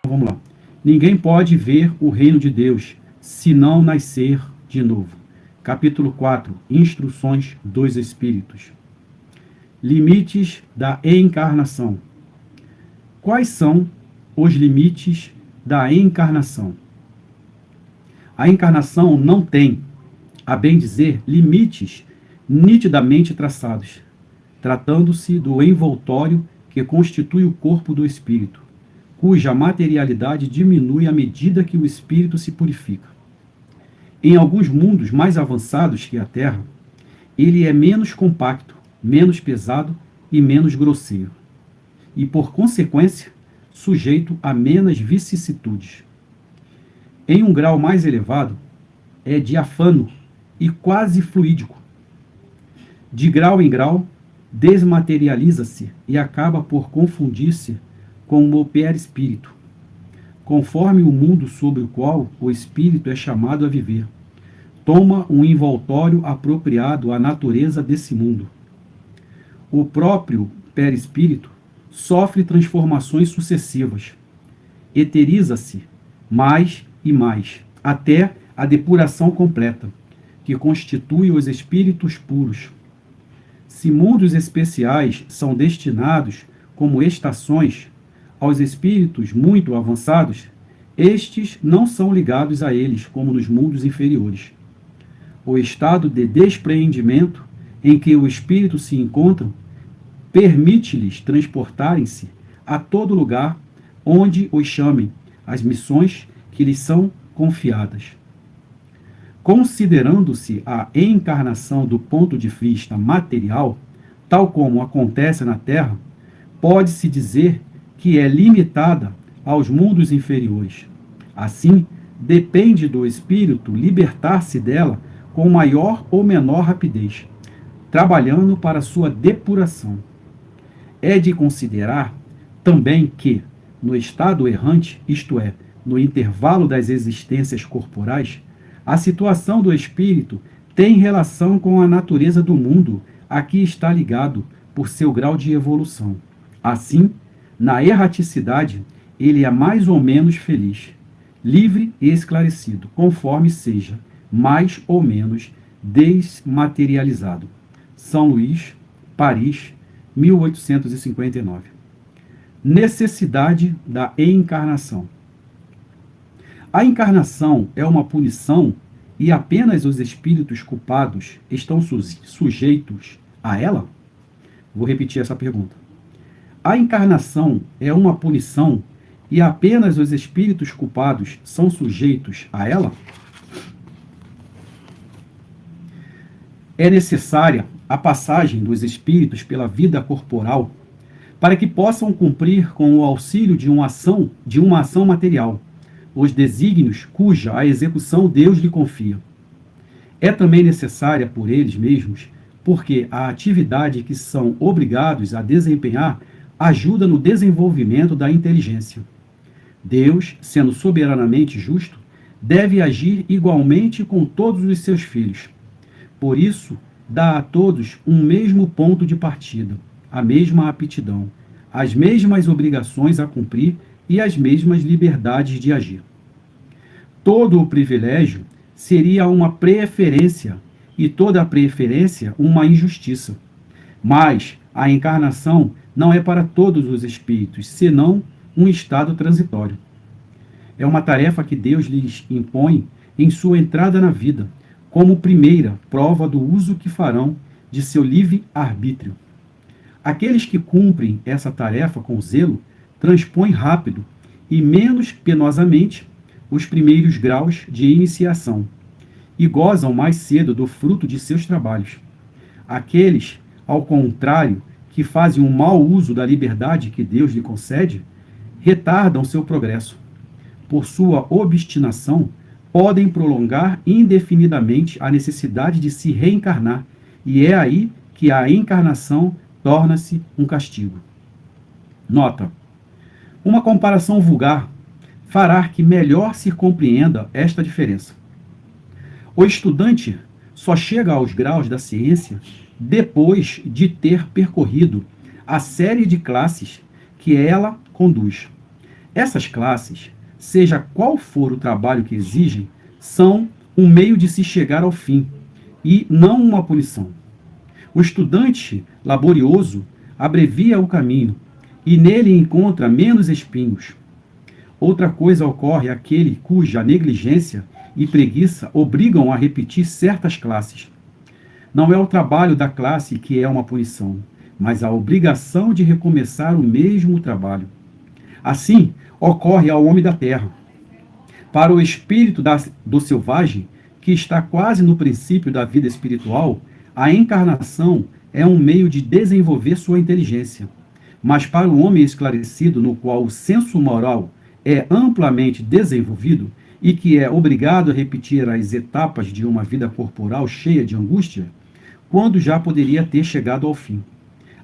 Vamos lá. Ninguém pode ver o reino de Deus se não nascer de novo. Capítulo 4. Instruções dos Espíritos. Limites da encarnação. Quais são os limites da encarnação? A encarnação não tem, a bem dizer, limites nitidamente traçados, tratando-se do envoltório que constitui o corpo do espírito, cuja materialidade diminui à medida que o espírito se purifica. Em alguns mundos mais avançados que a Terra, ele é menos compacto, menos pesado e menos grosseiro, e, por consequência, sujeito a menos vicissitudes. Em um grau mais elevado, é diafano e quase fluídico. De grau em grau, desmaterializa-se e acaba por confundir-se com o perispírito, conforme o mundo sobre o qual o espírito é chamado a viver. Toma um envoltório apropriado à natureza desse mundo. O próprio perispírito sofre transformações sucessivas. Eteriza-se mais e mais, até a depuração completa, que constitui os espíritos puros. Se mundos especiais são destinados como estações aos espíritos muito avançados, estes não são ligados a eles como nos mundos inferiores. O estado de despreendimento em que o espírito se encontra permite-lhes transportarem-se a todo lugar onde os chamem as missões que lhes são confiadas. Considerando-se a encarnação do ponto de vista material, tal como acontece na Terra, pode-se dizer que é limitada aos mundos inferiores. Assim, depende do espírito libertar-se dela com maior ou menor rapidez, trabalhando para sua depuração. É de considerar também que, no estado errante, isto é, no intervalo das existências corporais, a situação do espírito tem relação com a natureza do mundo a que está ligado por seu grau de evolução. Assim, na erraticidade, ele é mais ou menos feliz, livre e esclarecido, conforme seja mais ou menos desmaterializado. São Luís, Paris, 1859. Necessidade da encarnação. A encarnação é uma punição e apenas os espíritos culpados estão sujeitos a ela? Vou repetir essa pergunta. A encarnação é uma punição e apenas os espíritos culpados são sujeitos a ela? É necessária a passagem dos espíritos pela vida corporal para que possam cumprir com o auxílio de uma ação material os desígnios cuja a execução Deus lhe confia. É também necessária por eles mesmos, porque a atividade que são obrigados a desempenhar ajuda no desenvolvimento da inteligência. Deus, sendo soberanamente justo, deve agir igualmente com todos os seus filhos. Por isso, dá a todos um mesmo ponto de partida, a mesma aptidão, as mesmas obrigações a cumprir e as mesmas liberdades de agir. Todo o privilégio seria uma preferência e toda a preferência uma injustiça. Mas a encarnação não é para todos os espíritos, senão um estado transitório. É uma tarefa que Deus lhes impõe em sua entrada na vida, como primeira prova do uso que farão de seu livre-arbítrio. Aqueles que cumprem essa tarefa com zelo transpõem rápido e menos penosamente os primeiros graus de iniciação e gozam mais cedo do fruto de seus trabalhos. Aqueles, ao contrário, que fazem um mau uso da liberdade que Deus lhe concede, retardam seu progresso. Por sua obstinação, podem prolongar indefinidamente a necessidade de se reencarnar, e é aí que a encarnação torna-se um castigo. Nota: uma comparação vulgar fará que melhor se compreenda esta diferença. O estudante só chega aos graus da ciência depois de ter percorrido a série de classes que ela conduz. Essas classes, seja qual for o trabalho que exigem, são um meio de se chegar ao fim e não uma punição. O estudante laborioso abrevia o caminho e nele encontra menos espinhos. Outra coisa ocorre àquele cuja negligência e preguiça obrigam a repetir certas classes. Não é o trabalho da classe que é uma punição, mas a obrigação de recomeçar o mesmo trabalho. Assim, ocorre ao homem da terra. Para o espírito do selvagem, que está quase no princípio da vida espiritual, a encarnação é um meio de desenvolver sua inteligência. Mas para o homem esclarecido, no qual o senso moral é amplamente desenvolvido e que é obrigado a repetir as etapas de uma vida corporal cheia de angústia, quando já poderia ter chegado ao fim.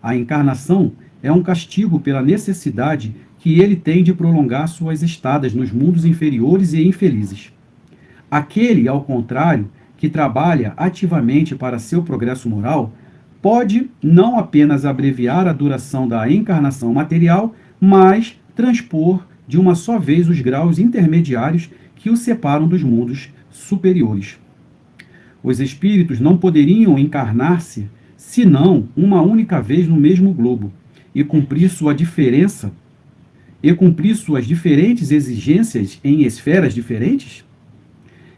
A encarnação é um castigo pela necessidade que ele tem de prolongar suas estadas nos mundos inferiores e infelizes. Aquele, ao contrário, que trabalha ativamente para seu progresso moral, pode não apenas abreviar a duração da encarnação material, mas transpor de uma só vez os graus intermediários que o separam dos mundos superiores. Os espíritos não poderiam encarnar-se senão uma única vez no mesmo globo e cumprir suas diferentes exigências em esferas diferentes?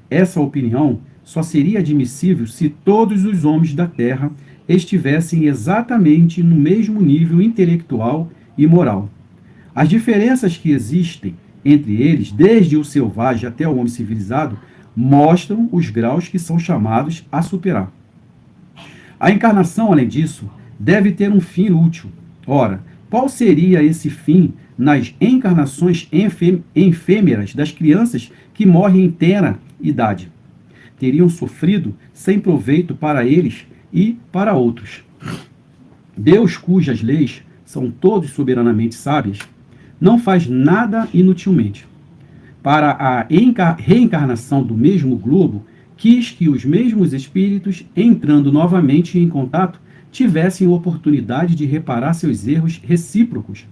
Essa opinião só seria admissível se todos os homens da Terra estivessem exatamente no mesmo nível intelectual e moral. As diferenças que existem entre eles, desde o selvagem até o homem civilizado, mostram os graus que são chamados a superar. A encarnação, além disso, deve ter um fim útil. Ora, qual seria esse fim nas encarnações efêmeras das crianças que morrem em tenra idade? Teriam sofrido sem proveito para eles e para outros. Deus, cujas leis são todos soberanamente sábias, não faz nada inutilmente. Para a reencarnação do mesmo globo, quis que os mesmos espíritos, entrando novamente em contato, tivessem oportunidade de reparar seus erros recíprocos,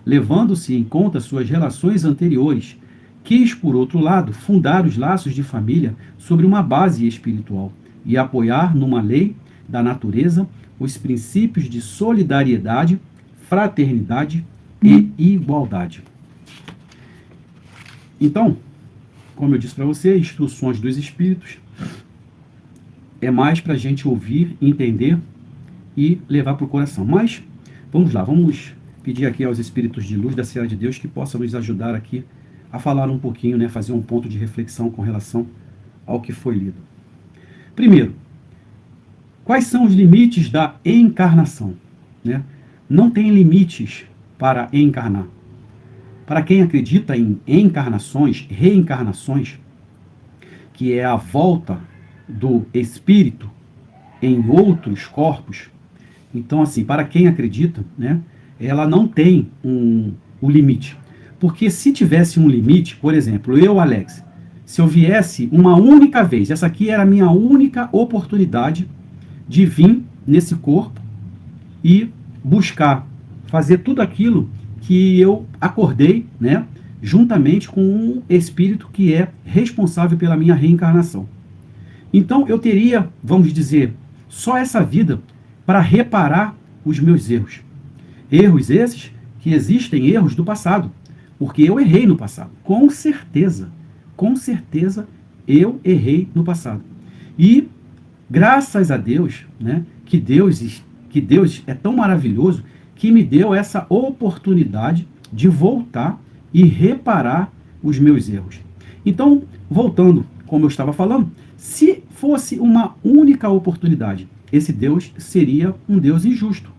levando-se em conta suas relações anteriores. Quis, por outro lado, fundar os laços de família sobre uma base espiritual e apoiar numa lei da natureza os princípios de solidariedade, fraternidade e igualdade. Então, como eu disse para você, instruções dos espíritos é mais para a gente ouvir, entender e levar para o coração. Mas, vamos lá, vamos pedir aqui aos espíritos de luz da Seara de Deus que possam nos ajudar aqui a falar um pouquinho, né, fazer um ponto de reflexão com relação ao que foi lido. Primeiro, quais são os limites da encarnação? Né? Não tem limites para encarnar. Para quem acredita em encarnações, reencarnações, que é a volta do espírito em outros corpos, então, assim, para quem acredita, né, ela não tem um limite. Porque se tivesse um limite, por exemplo, eu, Alex, se eu viesse uma única vez, essa aqui era a minha única oportunidade de vir nesse corpo e buscar fazer tudo aquilo que eu acordei, né, juntamente com um espírito que é responsável pela minha reencarnação. Então eu teria, vamos dizer, só essa vida para reparar os meus erros. Erros esses que existem erros do passado, porque eu errei no passado. Com certeza eu errei no passado. E graças a Deus, né, que Deus é tão maravilhoso que me deu essa oportunidade de voltar e reparar os meus erros. Então, voltando, como eu estava falando, se fosse uma única oportunidade, esse Deus seria um Deus injusto.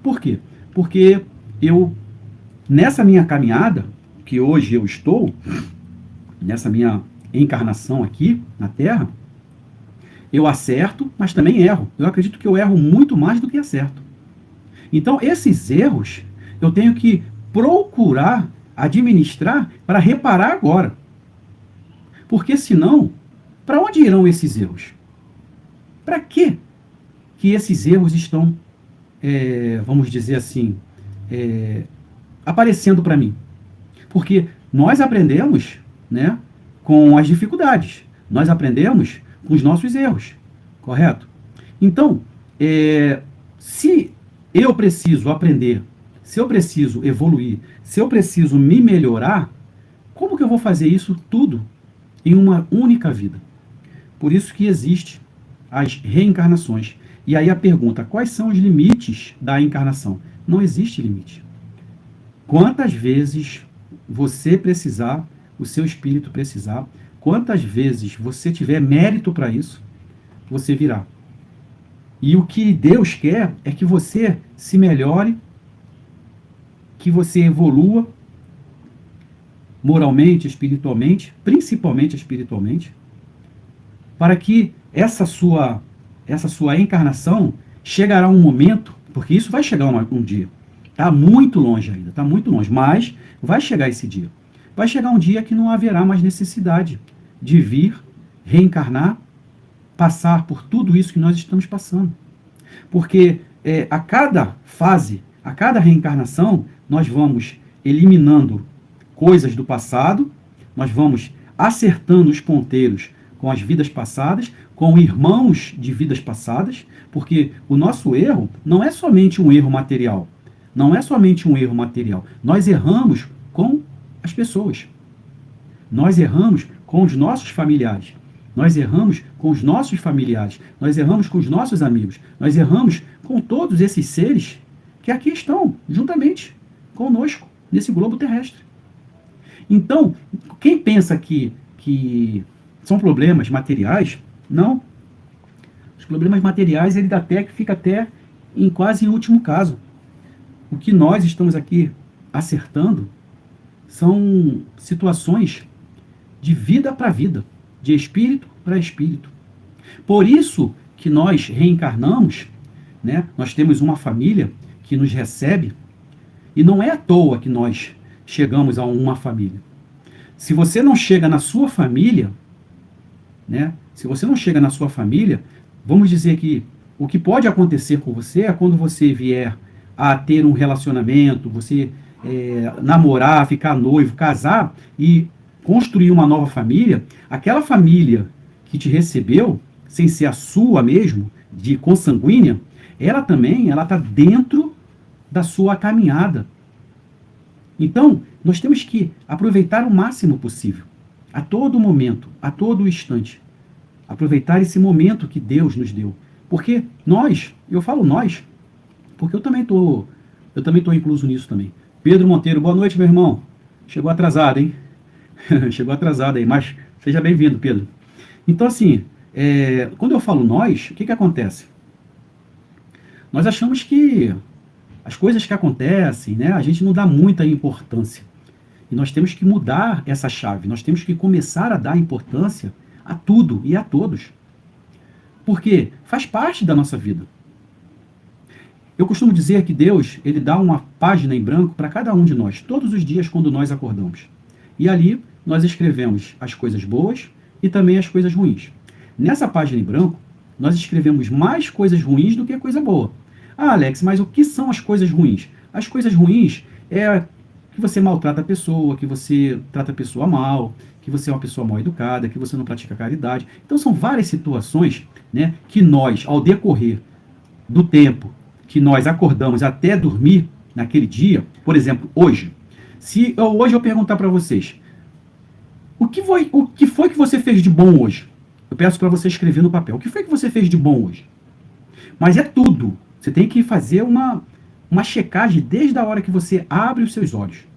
Por quê? Porque eu, nessa minha caminhada, que hoje eu estou, nessa minha encarnação aqui na Terra, eu acerto, mas também erro. Eu acredito que eu erro muito mais do que acerto. Então, esses erros, eu tenho que procurar administrar para reparar agora. Porque senão, para onde irão esses erros? Para que esses erros estão, vamos dizer assim, aparecendo para mim? Porque nós aprendemos, né, com as dificuldades. Nós aprendemos com os nossos erros, correto? Então, se eu preciso aprender, se eu preciso evoluir, se eu preciso me melhorar, como que eu vou fazer isso tudo em uma única vida? Por isso que existe as reencarnações. E aí a pergunta, quais são os limites da encarnação? Não existe limite. Quantas vezes você precisar, o seu espírito precisar, quantas vezes você tiver mérito para isso, você virá. E o que Deus quer é que você se melhore, que você evolua moralmente, espiritualmente, principalmente espiritualmente, para que essa sua encarnação chegará um momento, porque isso vai chegar um dia. Está muito longe ainda, está muito longe, mas vai chegar esse dia. Vai chegar um dia que não haverá mais necessidade de vir, reencarnar, passar por tudo isso que nós estamos passando. Porque a cada fase, a cada reencarnação, nós vamos eliminando coisas do passado, nós vamos acertando os ponteiros com as vidas passadas, com irmãos de vidas passadas, porque o nosso erro não é somente um erro material. Não é somente um erro material. Nós erramos com as pessoas. Nós erramos com os nossos familiares. Nós erramos com os nossos familiares. Nós erramos com os nossos amigos. Nós erramos com todos esses seres que aqui estão, juntamente conosco, nesse globo terrestre. Então, quem pensa que são problemas materiais, não. Os problemas materiais, ele fica até em quase em último caso. O que nós estamos aqui acertando são situações de vida para vida, de espírito para espírito. Por isso que nós reencarnamos, né? Nós temos uma família que nos recebe, e não é à toa que nós chegamos a uma família. Se você não chega na sua família, né? Se você não chega na sua família, vamos dizer que o que pode acontecer com você é quando você vier a ter um relacionamento, você namorar, ficar noivo, casar e construir uma nova família, aquela família que te recebeu, sem ser a sua mesmo, de consanguínea, ela está dentro da sua caminhada. Então, nós temos que aproveitar o máximo possível, a todo momento, a todo instante. Aproveitar esse momento que Deus nos deu. Porque nós, eu falo nós, porque eu também tô incluso nisso também. Pedro Monteiro, boa noite, meu irmão. Chegou atrasado, hein? Chegou atrasado aí, mas seja bem-vindo, Pedro. Então, assim, quando eu falo nós, o que acontece? Nós achamos que as coisas que acontecem, né, a gente não dá muita importância. E nós temos que mudar essa chave. Nós temos que começar a dar importância a tudo e a todos. Porque faz parte da nossa vida. Eu costumo dizer que Deus, ele dá uma página em branco para cada um de nós, todos os dias quando nós acordamos. E ali nós escrevemos as coisas boas e também as coisas ruins. Nessa página em branco, nós escrevemos mais coisas ruins do que coisa boa. Ah, Alex, mas o que são as coisas ruins? As coisas ruins é que você maltrata a pessoa, que você trata a pessoa mal, que você é uma pessoa mal educada, que você não pratica caridade. Então são várias situações, né, que nós, ao decorrer do tempo que nós acordamos até dormir naquele dia, por exemplo, hoje, se hoje eu perguntar para vocês, o que foi que você fez de bom hoje? Eu peço para você escrever no papel. O que foi que você fez de bom hoje? Mas é tudo. Você tem que fazer uma checagem desde a hora que você abre os seus olhos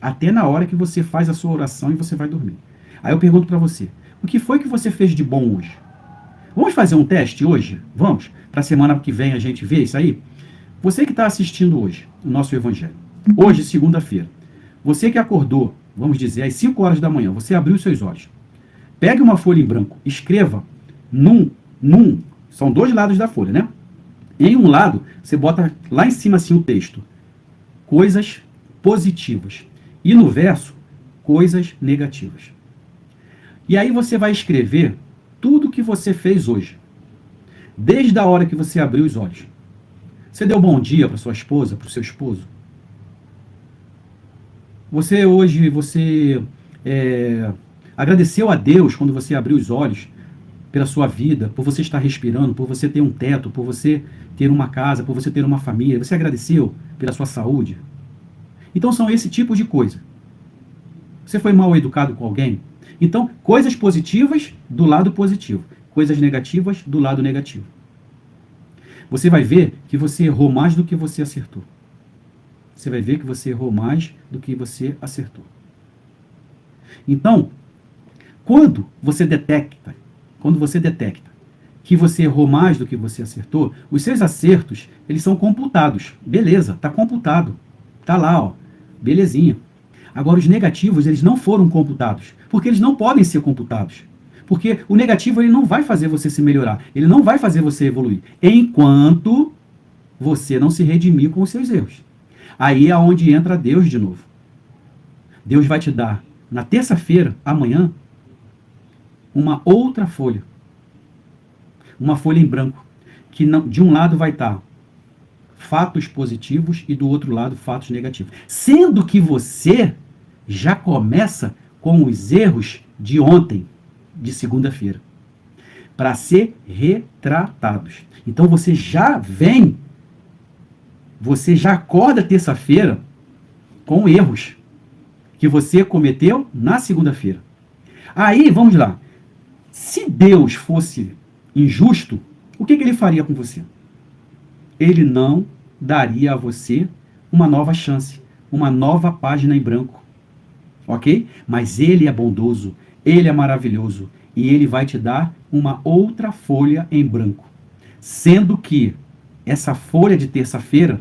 até na hora que você faz a sua oração e você vai dormir. Aí eu pergunto para você, o que foi que você fez de bom hoje? Vamos fazer um teste hoje? Vamos? Para a semana que vem a gente vê isso aí? Você que está assistindo hoje o nosso Evangelho, hoje, segunda-feira, você que acordou, vamos dizer, às 5 horas da manhã, você abriu os seus olhos, pegue uma folha em branco, escreva são 2 lados da folha, né? Em um lado, você bota lá em cima assim o texto, coisas positivas. E no verso, coisas negativas. E aí você vai escrever tudo que você fez hoje. Desde a hora que você abriu os olhos. Você deu bom dia para sua esposa, para o seu esposo? Você hoje, agradeceu a Deus quando você abriu os olhos pela sua vida, por você estar respirando, por você ter um teto, por você ter uma casa, por você ter uma família? Você agradeceu pela sua saúde? Então são esse tipo de coisa. Você foi mal educado com alguém? Então, coisas positivas do lado positivo, coisas negativas do lado negativo. Você vai ver que você errou mais do que você acertou. Você vai ver que você errou mais do que você acertou. Então, quando você detecta que você errou mais do que você acertou, os seus acertos, eles são computados. Beleza, está computado. Está lá, ó, belezinha. Agora, os negativos, eles não foram computados, porque eles não podem ser computados. Porque o negativo, ele não vai fazer você se melhorar, ele não vai fazer você evoluir, enquanto você não se redimir com os seus erros. Aí é onde entra Deus de novo. Deus vai te dar, na terça-feira, amanhã, uma outra folha. Uma folha em branco, que não, de um lado vai estar fatos positivos e do outro lado fatos negativos. Sendo que você já começa com os erros de ontem, de segunda-feira, para ser retratados. Então você já acorda terça-feira com erros que você cometeu na segunda-feira. Aí, vamos lá. Se Deus fosse injusto, o que ele faria com você? Ele não daria a você uma nova chance, uma nova página em branco. Ok? Mas ele é bondoso, ele é maravilhoso e ele vai te dar uma outra folha em branco. Sendo que essa folha de terça-feira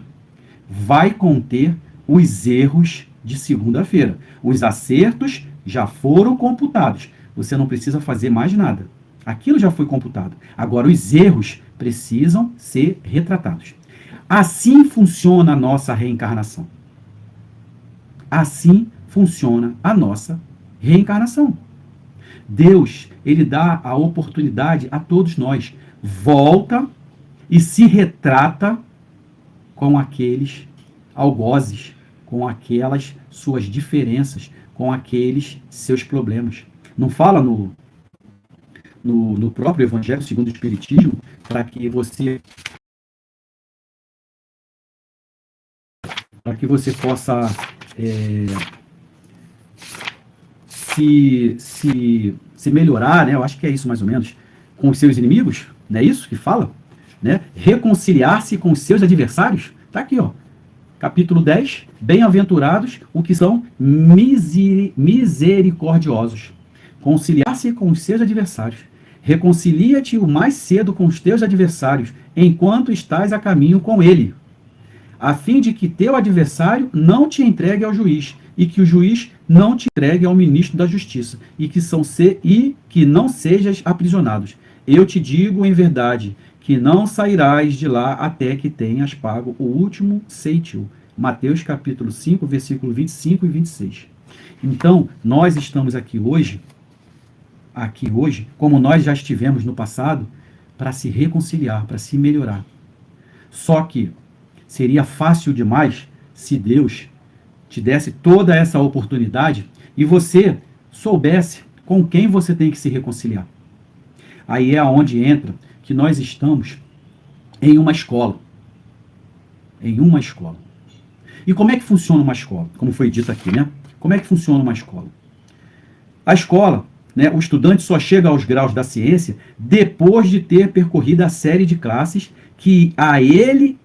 vai conter os erros de segunda-feira. Os acertos já foram computados. Você não precisa fazer mais nada. Aquilo já foi computado. Agora, os erros precisam ser retratados. Assim funciona a nossa reencarnação. Assim funciona a nossa reencarnação. Deus, ele dá a oportunidade a todos nós. Volta e se retrata com aqueles algozes, com aquelas suas diferenças, com aqueles seus problemas. Não fala no próprio Evangelho segundo o Espiritismo, para que você possa se melhorar, né? Eu acho que é isso mais ou menos, com os seus inimigos, não é isso que fala? Né? Reconciliar-se com os seus adversários, está aqui, ó. Capítulo 10, bem-aventurados os que são misericordiosos. Conciliar-se com os seus adversários. Reconcilia-te o mais cedo com os teus adversários, enquanto estás a caminho com ele, a fim de que teu adversário não te entregue ao juiz, e que o juiz não te entregue ao ministro da justiça, e que não sejas aprisionados. Eu te digo em verdade, que não sairás de lá até que tenhas pago o último ceitil. Mateus capítulo 5, versículo 25 e 26. Então, nós estamos aqui hoje, como nós já estivemos no passado, para se reconciliar, para se melhorar. Só que seria fácil demais se Deus te desse toda essa oportunidade e você soubesse com quem você tem que se reconciliar. Aí é onde entra que nós estamos em uma escola. Em uma escola. E como é que funciona uma escola? Como foi dito aqui, né? Como é que funciona uma escola? A escola, né, o estudante só chega aos graus da ciência depois de ter percorrido a série de classes que a ele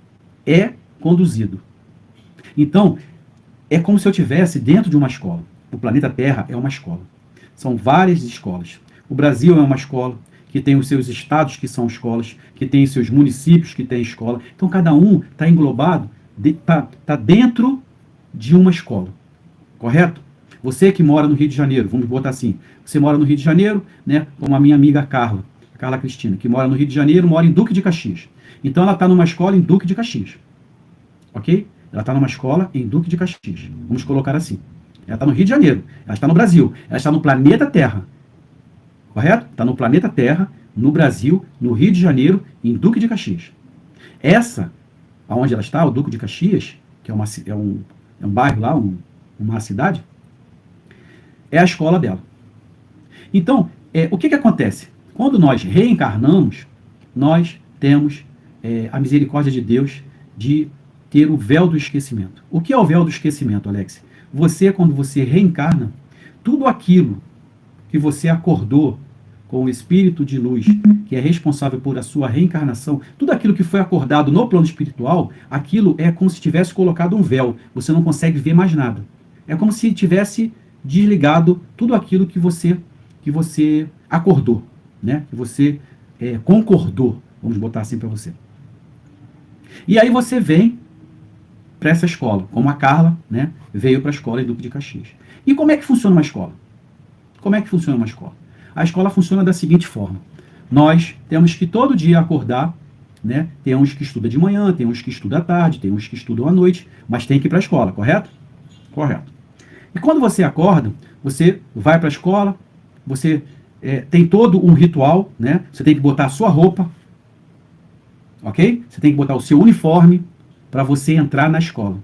é conduzido. Então, é como se eu estivesse dentro de uma escola. O planeta Terra é uma escola. São várias escolas. O Brasil é uma escola, que tem os seus estados que são escolas, que tem os seus municípios que tem escola. Então, cada um está englobado, está dentro de uma escola. Correto? Você que mora no Rio de Janeiro, vamos botar assim, você mora no Rio de Janeiro, né, como a minha amiga Carla Cristina, que mora no Rio de Janeiro, mora em Duque de Caxias. Então, ela está numa escola em Duque de Caxias. Ok? Ela está numa escola em Duque de Caxias. Vamos colocar assim. Ela está no Rio de Janeiro, ela está no Brasil, ela está no planeta Terra. Correto? Está no planeta Terra, no Brasil, no Rio de Janeiro, em Duque de Caxias. Essa, aonde ela está, o Duque de Caxias, que é um bairro lá, uma cidade, é a escola dela. Então, o que acontece? Quando nós reencarnamos, nós temos a misericórdia de Deus de ter o véu do esquecimento. O que é o véu do esquecimento, Alex? Quando você reencarna, tudo aquilo que você acordou com o espírito de luz, que é responsável por a sua reencarnação, tudo aquilo que foi acordado no plano espiritual, aquilo é como se tivesse colocado um véu. Você não consegue ver mais nada. É como se tivesse desligado tudo aquilo que você acordou, né? Que você concordou, vamos botar assim para você. E aí você vem para essa escola, como a Carla, né, veio para a escola em Duque de Caxias. E como é que funciona uma escola? Como é que funciona uma escola? A escola funciona da seguinte forma. Nós temos que todo dia acordar, né? Tem uns que estudam de manhã, tem uns que estudam à tarde, tem uns que estudam à noite, mas tem que ir para a escola, correto? Correto. E quando você acorda, você vai para a escola, você tem todo um ritual, né? Você tem que botar a sua roupa, ok? Você tem que botar o seu uniforme para você entrar na escola.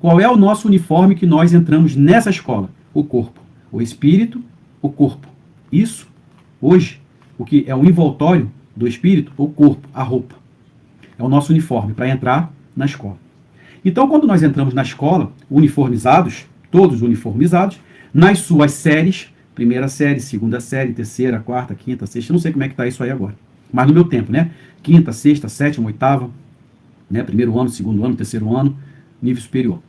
Qual é o nosso uniforme que nós entramos nessa escola? O corpo. O espírito, o corpo. Isso, hoje, o que é o envoltório do espírito, o corpo, a roupa. É o nosso uniforme para entrar na escola. Então, quando nós entramos na escola, uniformizados, todos uniformizados, nas suas séries, primeira série, segunda série, terceira, quarta, quinta, sexta, não sei como é que está isso aí agora. Mas no meu tempo, né? Quinta, sexta, sétima, oitava, né? Primeiro ano, segundo ano, terceiro ano, nível superior.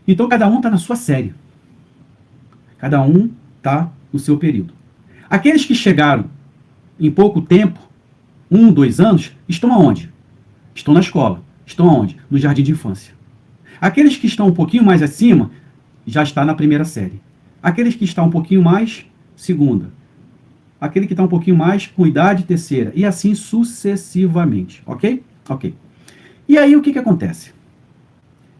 Então, cada um está na sua série. Cada um está no seu período. Aqueles que chegaram em pouco tempo, 1, 2 anos, estão aonde? Estão na escola. Estão aonde? No jardim de infância. Aqueles que estão um pouquinho mais acima, já está na primeira série. Aqueles que estão um pouquinho mais, segunda. Aquele que está um pouquinho mais, com idade, terceira. E assim sucessivamente. Ok? Ok. E aí o que acontece?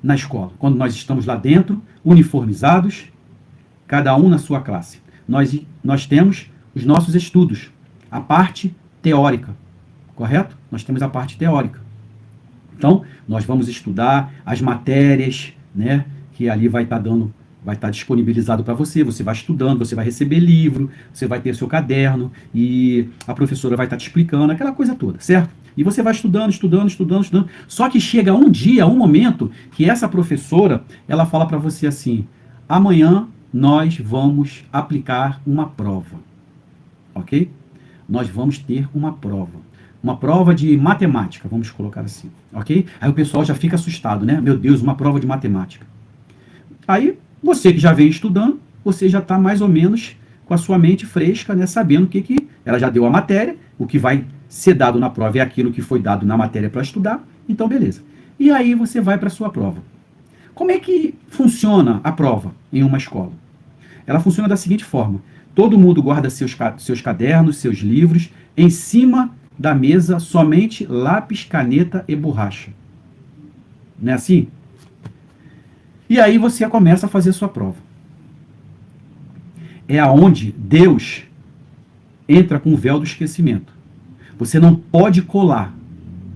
Na escola, quando nós estamos lá dentro, uniformizados, cada um na sua classe. Nós temos os nossos estudos, a parte teórica, correto? Nós temos a parte teórica. Então, nós vamos estudar as matérias, né, que ali vai estar disponibilizado para você, você vai estudando, você vai receber livro, você vai ter seu caderno, e a professora vai estar te explicando, aquela coisa toda, certo? E você vai estudando. Só que chega um dia, um momento, que essa professora, ela fala para você assim, amanhã nós vamos aplicar uma prova, ok? Nós vamos ter uma prova de matemática, vamos colocar assim, ok? Aí o pessoal já fica assustado, né? Meu Deus, uma prova de matemática. Aí, você que já vem estudando, você já está mais ou menos com a sua mente fresca, né? Sabendo que ela já deu a matéria, o que vai ser dado na prova é aquilo que foi dado na matéria para estudar, então beleza. E aí você vai para a sua prova. Como é que funciona a prova em uma escola? Ela funciona da seguinte forma. Todo mundo guarda seus cadernos, seus livros, em cima da mesa somente lápis, caneta e borracha. Não é assim? E aí você começa a fazer sua prova. É aonde Deus entra com o véu do esquecimento. Você não pode colar.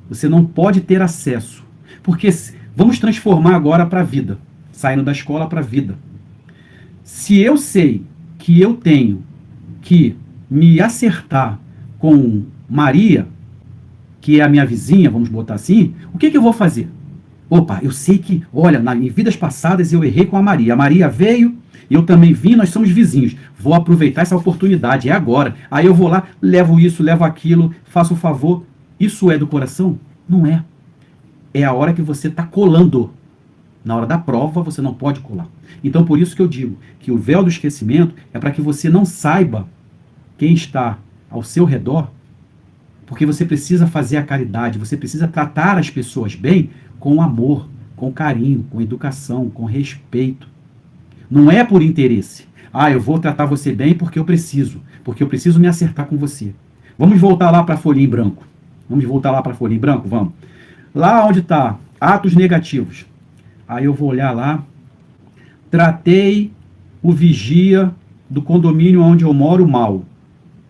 Você não pode ter acesso. Porque vamos transformar agora para a vida. Saindo da escola para a vida. Se eu sei que eu tenho que me acertar com Maria, que é a minha vizinha, vamos botar assim, o que eu vou fazer? Opa, eu sei que, olha, em vidas passadas eu errei com a Maria. A Maria veio, eu também vim, nós somos vizinhos. Vou aproveitar essa oportunidade, é agora. Aí eu vou lá, levo isso, levo aquilo, faço o favor. Isso é do coração? Não é. É a hora que você está colando. Na hora da prova, você não pode colar. Então, por isso que eu digo que o véu do esquecimento é para que você não saiba quem está ao seu redor, porque você precisa fazer a caridade, você precisa tratar as pessoas bem com amor, com carinho, com educação, com respeito. Não é por interesse. Ah, eu vou tratar você bem porque eu preciso me acertar com você. Vamos voltar lá para a folhinha em branco. Vamos. Lá onde está atos negativos. Aí eu vou olhar lá, Tratei o vigia do condomínio onde eu moro mal.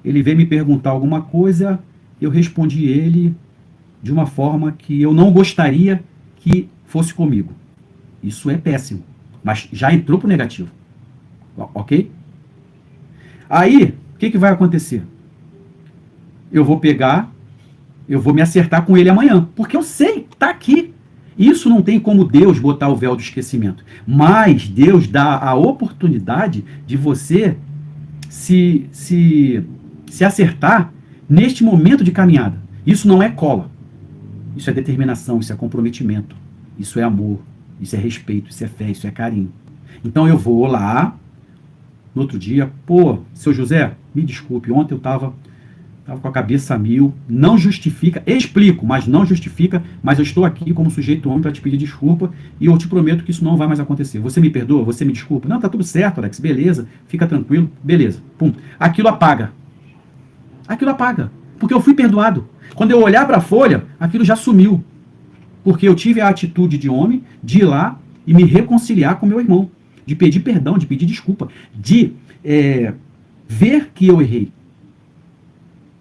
Ele veio me perguntar alguma coisa, eu respondi ele de uma forma que eu não gostaria que fosse comigo. Isso é péssimo, mas já entrou pro negativo. Ok? Aí, o que vai acontecer? Eu vou pegar, eu vou me acertar com ele amanhã, porque eu sei, tá aqui. Isso não tem como Deus botar o véu do esquecimento. Mas Deus dá a oportunidade de você se acertar neste momento de caminhada. Isso não é cola. Isso é determinação, isso é comprometimento. Isso é amor, isso é respeito, isso é fé, isso é carinho. Então eu vou lá, no outro dia, pô, seu José, me desculpe, ontem eu estava com a cabeça a mil, não justifica, explico, mas não justifica, mas eu estou aqui como sujeito homem para te pedir desculpa e eu te prometo que isso não vai mais acontecer. Você me perdoa? Você me desculpa? Não, tá tudo certo, Alex, beleza, fica tranquilo, beleza. Pum. Aquilo apaga. Aquilo apaga, porque eu fui perdoado. Quando eu olhar para a folha, aquilo já sumiu, porque eu tive a atitude de homem de ir lá e me reconciliar com meu irmão, de pedir perdão, de pedir desculpa, de ver que eu errei.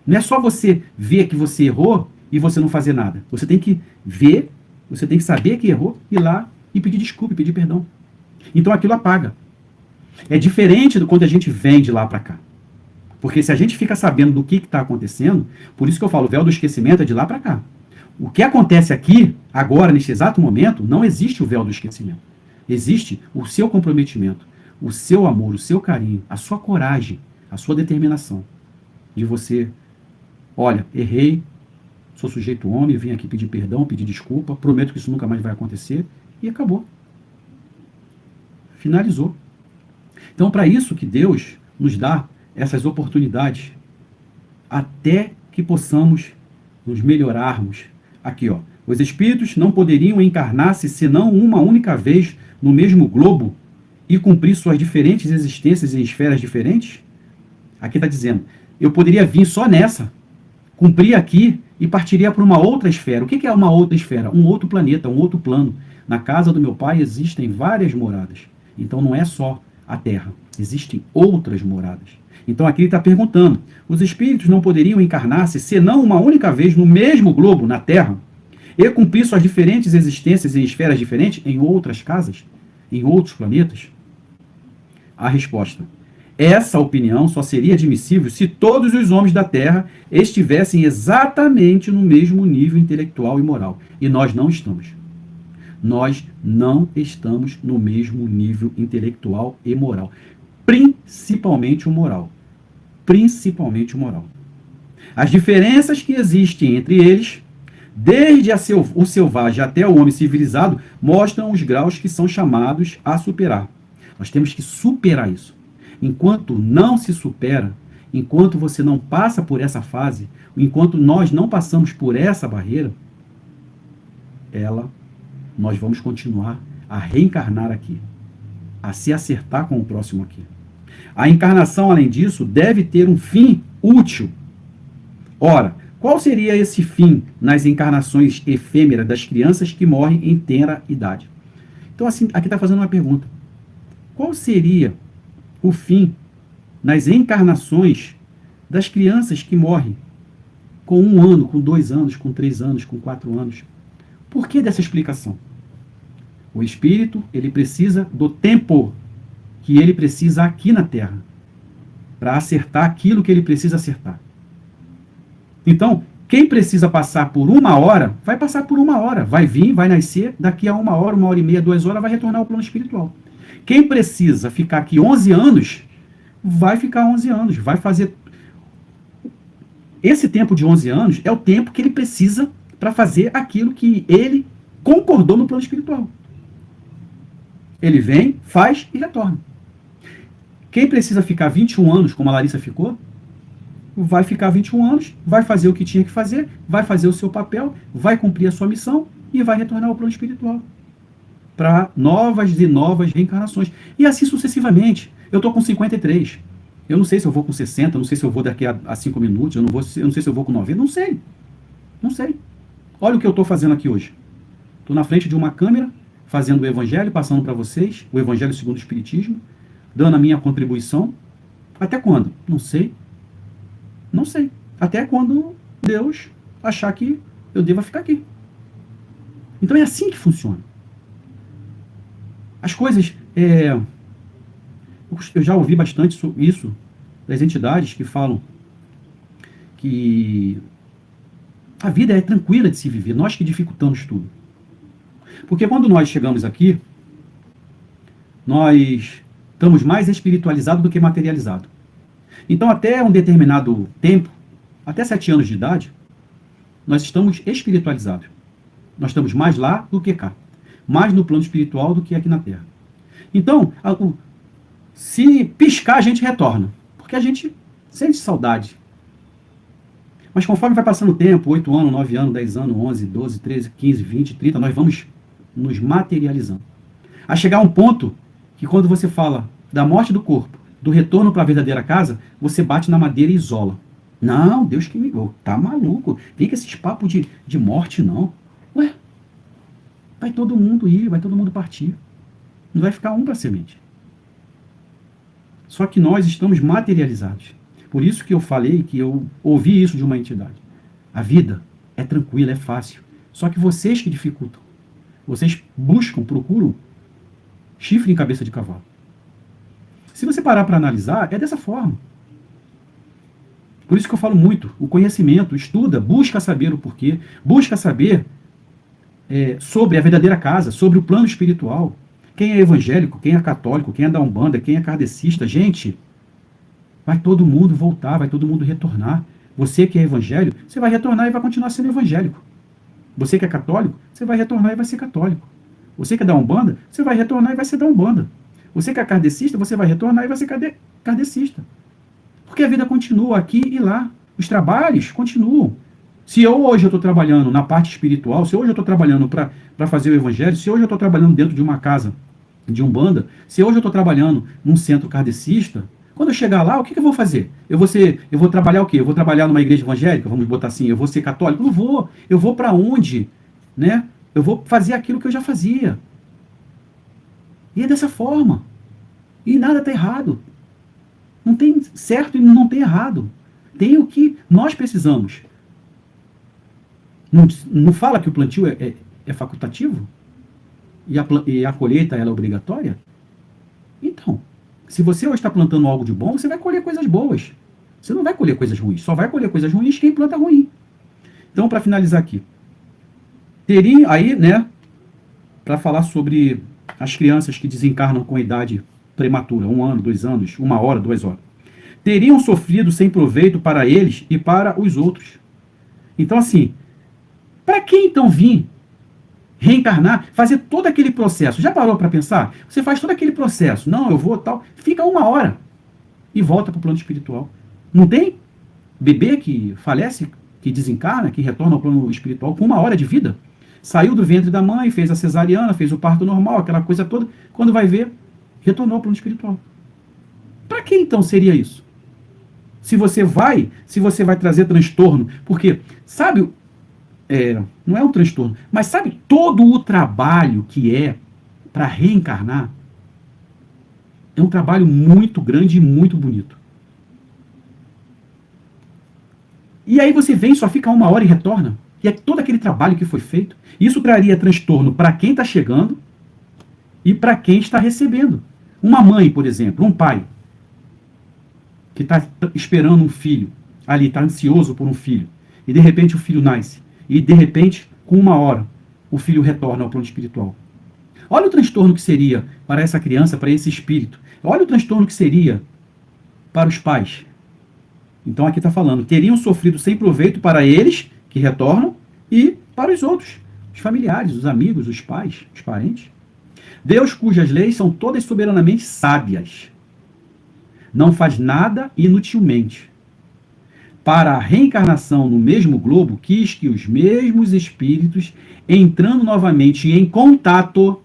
Não é só você ver que você errou e você não fazer nada. Você tem que ver, você tem que saber que errou, ir lá e pedir desculpa, pedir perdão. Então aquilo apaga. É diferente do quando a gente vem de lá para cá. Porque se a gente fica sabendo do que está acontecendo, por isso que eu falo, o véu do esquecimento é de lá para cá. O que acontece aqui, agora, neste exato momento, não existe o véu do esquecimento. Existe o seu comprometimento, o seu amor, o seu carinho, a sua coragem, a sua determinação de você... Olha, errei, sou sujeito homem, vim aqui pedir perdão, pedir desculpa, prometo que isso nunca mais vai acontecer, e acabou. Finalizou. Então, para isso que Deus nos dá essas oportunidades, até que possamos nos melhorarmos. Aqui, ó. Os espíritos não poderiam encarnar-se senão uma única vez no mesmo globo e cumprir suas diferentes existências em esferas diferentes? Aqui está dizendo, eu poderia vir só nessa, cumprir aqui e partiria para uma outra esfera. O que é uma outra esfera? Um outro planeta, um outro plano. Na casa do meu pai existem várias moradas. Então não é só a Terra. Existem outras moradas. Então aqui ele está perguntando, os espíritos não poderiam encarnar-se senão uma única vez no mesmo globo, na Terra, e cumprir suas diferentes existências em esferas diferentes, em outras casas, em outros planetas? A resposta: essa opinião só seria admissível se todos os homens da Terra estivessem exatamente no mesmo nível intelectual e moral. E nós não estamos. Nós não estamos no mesmo nível intelectual e moral. Principalmente o moral. Principalmente o moral. As diferenças que existem entre eles, desde o selvagem até o homem civilizado, mostram os graus que são chamados a superar. Nós temos que superar isso. Enquanto não se supera, enquanto você não passa por essa fase, enquanto nós não passamos por essa barreira, nós vamos continuar a reencarnar aqui, a se acertar com o próximo aqui. A encarnação, além disso, deve ter um fim útil. Ora, qual seria esse fim nas encarnações efêmeras das crianças que morrem em tenra idade? Então, assim, aqui está fazendo uma pergunta. Qual seria o fim nas encarnações das crianças que morrem com 1 ano, com 2 anos, com 3 anos, com 4 anos? Por que dessa explicação? O espírito, ele precisa do tempo que ele precisa aqui na Terra para acertar aquilo que ele precisa acertar. Então, quem precisa passar por 1 hora, vai passar por 1 hora. Vai vir, vai nascer, daqui a 1 hora, 1 hora e meia, 2 horas, vai retornar ao plano espiritual. Quem precisa ficar aqui 11 anos, vai ficar 11 anos. Vai fazer... Esse tempo de 11 anos é o tempo que ele precisa para fazer aquilo que ele concordou no plano espiritual. Ele vem, faz e retorna. Quem precisa ficar 21 anos, como a Larissa ficou, vai ficar 21 anos, vai fazer o que tinha que fazer, vai fazer o seu papel, vai cumprir a sua missão e vai retornar ao plano espiritual. Para novas e novas reencarnações. E assim sucessivamente. Eu estou com 53. Eu não sei se eu vou com 60, não sei se eu vou daqui a 5 minutos, eu não sei se eu vou com 90, não sei. Não sei. Olha o que eu estou fazendo aqui hoje. Estou na frente de uma câmera, fazendo o evangelho, passando para vocês, o evangelho segundo o Espiritismo, dando a minha contribuição. Até quando? Não sei. Não sei. Até quando Deus achar que eu deva ficar aqui. Então é assim que funciona. As coisas... eu já ouvi bastante isso das entidades que falam que a vida é tranquila de se viver. Nós que dificultamos tudo. Porque quando nós chegamos aqui, nós estamos mais espiritualizados do que materializados. Então, até um determinado tempo, até 7 anos de idade, nós estamos espiritualizados. Nós estamos mais lá do que cá. Mais no plano espiritual do que aqui na Terra. Então, se piscar, a gente retorna. Porque a gente sente saudade. Mas conforme vai passando o tempo, 8 anos, 9 anos, 10 anos, 11, 12, 13, 15, 20, 30, nós vamos nos materializando. A chegar a um ponto que quando você fala da morte do corpo, do retorno para a verdadeira casa, você bate na madeira e isola. Não, Deus que me... tá maluco. Vem com esses papos de morte, não. Ué, vai todo mundo ir, vai todo mundo partir. Não vai ficar um para a semente. Só que nós estamos materializados. Por isso que eu falei que eu ouvi isso de uma entidade. A vida é tranquila, é fácil. Só que vocês que dificultam. Vocês buscam, procuram chifre em cabeça de cavalo. Se você parar para analisar, é dessa forma. Por isso que eu falo muito. O conhecimento, estuda, busca saber o porquê, busca saber sobre a verdadeira casa, sobre o plano espiritual. Quem é evangélico, quem é católico, quem é da Umbanda, quem é kardecista. Gente, vai todo mundo voltar, vai todo mundo retornar. Você que é evangélico, você vai retornar e vai continuar sendo evangélico. Você que é católico, você vai retornar e vai ser católico. Você que é da Umbanda, você vai retornar e vai ser da Umbanda. Você que é kardecista, você vai retornar e vai ser kardecista. Porque a vida continua aqui e lá. Os trabalhos continuam. Se hoje eu estou trabalhando na parte espiritual, se hoje eu estou trabalhando para fazer o evangelho, se hoje eu estou trabalhando dentro de uma casa de Umbanda, se hoje eu estou trabalhando num centro kardecista, quando eu chegar lá, o que eu vou fazer? Eu vou trabalhar o quê? Eu vou trabalhar numa igreja evangélica, vamos botar assim, eu vou ser católico? Não vou. Eu vou para onde? Né? Eu vou fazer aquilo que eu já fazia. E é dessa forma. E nada está errado. Não tem certo e não tem errado. Tem o que nós precisamos. Não fala que o plantio é facultativo? E a colheita ela é obrigatória? Então, se você hoje está plantando algo de bom, você vai colher coisas boas. Você não vai colher coisas ruins. Só vai colher coisas ruins quem planta ruim. Então, para finalizar aqui. Teria aí, né, para falar sobre as crianças que desencarnam com idade prematura, 1 ano, 2 anos, 1 hora, 2 horas. Teriam sofrido sem proveito para eles e para os outros. Então, assim, para que então vir reencarnar, fazer todo aquele processo? Já parou para pensar? Você faz todo aquele processo. Não, eu vou tal. Fica 1 hora e volta para o plano espiritual. Não tem bebê que falece, que desencarna, que retorna ao plano espiritual com 1 hora de vida? Saiu do ventre da mãe, fez a cesariana, fez o parto normal, aquela coisa toda. Quando vai ver, retornou ao plano espiritual. Para que então seria isso? Se você vai trazer transtorno, porque, sabe, não é um transtorno, mas sabe todo o trabalho que é para reencarnar? É um trabalho muito grande e muito bonito. E aí você vem, só fica 1 hora e retorna. E é todo aquele trabalho que foi feito. Isso traria transtorno para quem está chegando e para quem está recebendo. Uma mãe, por exemplo, um pai, que está esperando um filho, ali, está ansioso por um filho, e de repente o filho nasce, e de repente, com 1 hora, o filho retorna ao plano espiritual. Olha o transtorno que seria para essa criança, para esse espírito. Olha o transtorno que seria para os pais. Então aqui está falando, teriam sofrido sem proveito para eles, que retornam, e para os outros, os familiares, os amigos, os pais, os parentes. Deus, cujas leis são todas soberanamente sábias, não faz nada inutilmente. Para a reencarnação no mesmo globo, quis que os mesmos espíritos, entrando novamente em contato,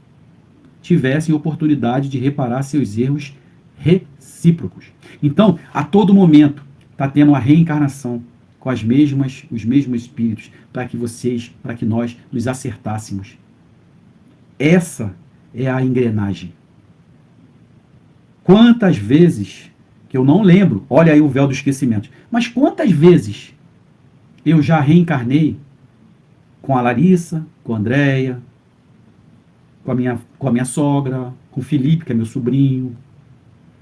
tivessem oportunidade de reparar seus erros recíprocos. Então, a todo momento, está tendo a reencarnação com os mesmos espíritos, para que nós nos acertássemos. Essa é a engrenagem. Quantas vezes, que eu não lembro, olha aí o véu do esquecimento, mas quantas vezes eu já reencarnei com a Larissa, com a Andréia, com a minha sogra, com o Felipe, que é meu sobrinho,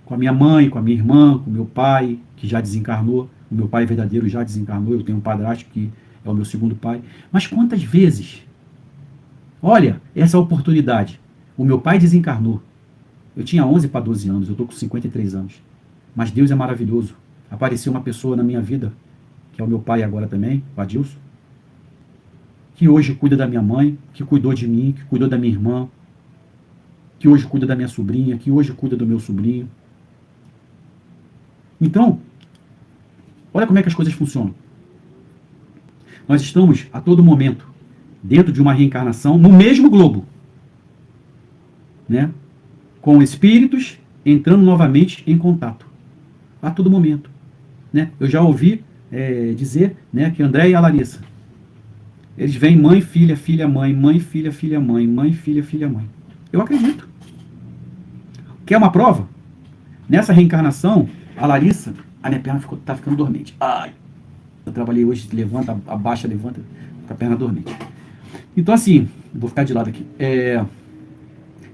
com a minha mãe, com a minha irmã, com o meu pai, que já desencarnou. O meu pai verdadeiro já desencarnou, eu tenho um padrasto que é o meu segundo pai. Mas quantas vezes? Olha, essa oportunidade. O meu pai desencarnou. Eu tinha 11 para 12 anos, eu estou com 53 anos. Mas Deus é maravilhoso. Apareceu uma pessoa na minha vida, que é o meu pai agora também, o Adilson, que hoje cuida da minha mãe, que cuidou de mim, que cuidou da minha irmã, que hoje cuida da minha sobrinha, que hoje cuida do meu sobrinho. Então, olha como é que as coisas funcionam. Nós estamos, a todo momento, dentro de uma reencarnação, no mesmo globo, né? Com espíritos entrando novamente em contato, a todo momento. Né? Eu já ouvi dizer, né, que André e a Larissa, eles vêm mãe, filha, filha, mãe, mãe, filha, filha, mãe, mãe, filha, filha, mãe. Eu acredito. Quer uma prova? Nessa reencarnação, a Larissa, a minha perna tá ficando dormente. Ai, eu trabalhei hoje, levanta, abaixa, levanta, com a perna dormente. Então assim, vou ficar de lado aqui.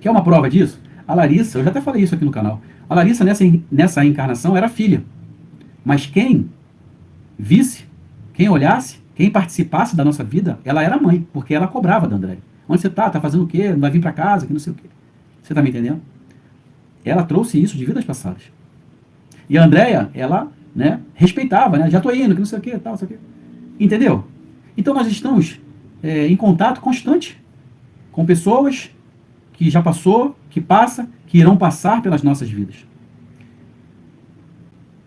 Quer uma prova disso? A Larissa, eu já até falei isso aqui no canal, a Larissa nessa reencarnação era filha. Mas quem visse, quem olhasse, quem participasse da nossa vida, ela era mãe, porque ela cobrava da André. Onde você tá? Tá fazendo o quê? Não vai vir para casa, que não sei o quê. Você tá me entendendo? Ela trouxe isso de vidas passadas. E a Andréia, ela, né, respeitava, né? Já tô indo, que não sei o quê, tal, não sei o quê. Entendeu? Então nós estamos em contato constante com pessoas que já passou, que passa, que irão passar pelas nossas vidas.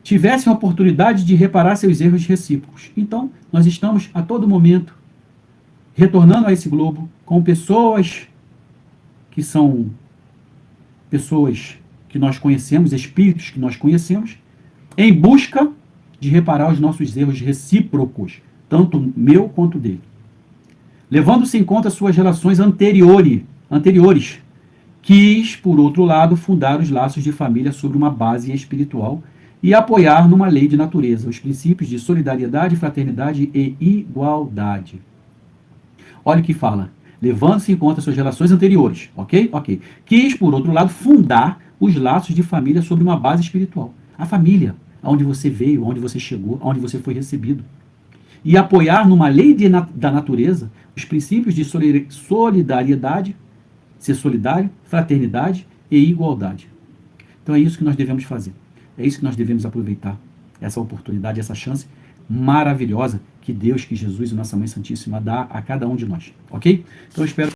Tivessem a oportunidade de reparar seus erros recíprocos. Então, nós estamos a todo momento retornando a esse globo com pessoas que são pessoas que nós conhecemos, espíritos que nós conhecemos, em busca de reparar os nossos erros recíprocos, tanto meu quanto dele. Levando-se em conta suas relações anteriores, quis, por outro lado, fundar os laços de família sobre uma base espiritual e apoiar numa lei de natureza os princípios de solidariedade, fraternidade e igualdade. Olha o que fala. Levando-se em conta suas relações anteriores, ok? Ok. Quis, por outro lado, fundar os laços de família sobre uma base espiritual. A família, aonde você veio, aonde você chegou, aonde você foi recebido. E apoiar numa lei da natureza os princípios de solidariedade, ser solidário, fraternidade e igualdade. Então é isso que nós devemos fazer. É isso que nós devemos aproveitar. Essa oportunidade, essa chance maravilhosa que Deus, que Jesus e Nossa Mãe Santíssima dá a cada um de nós. Ok? Então eu espero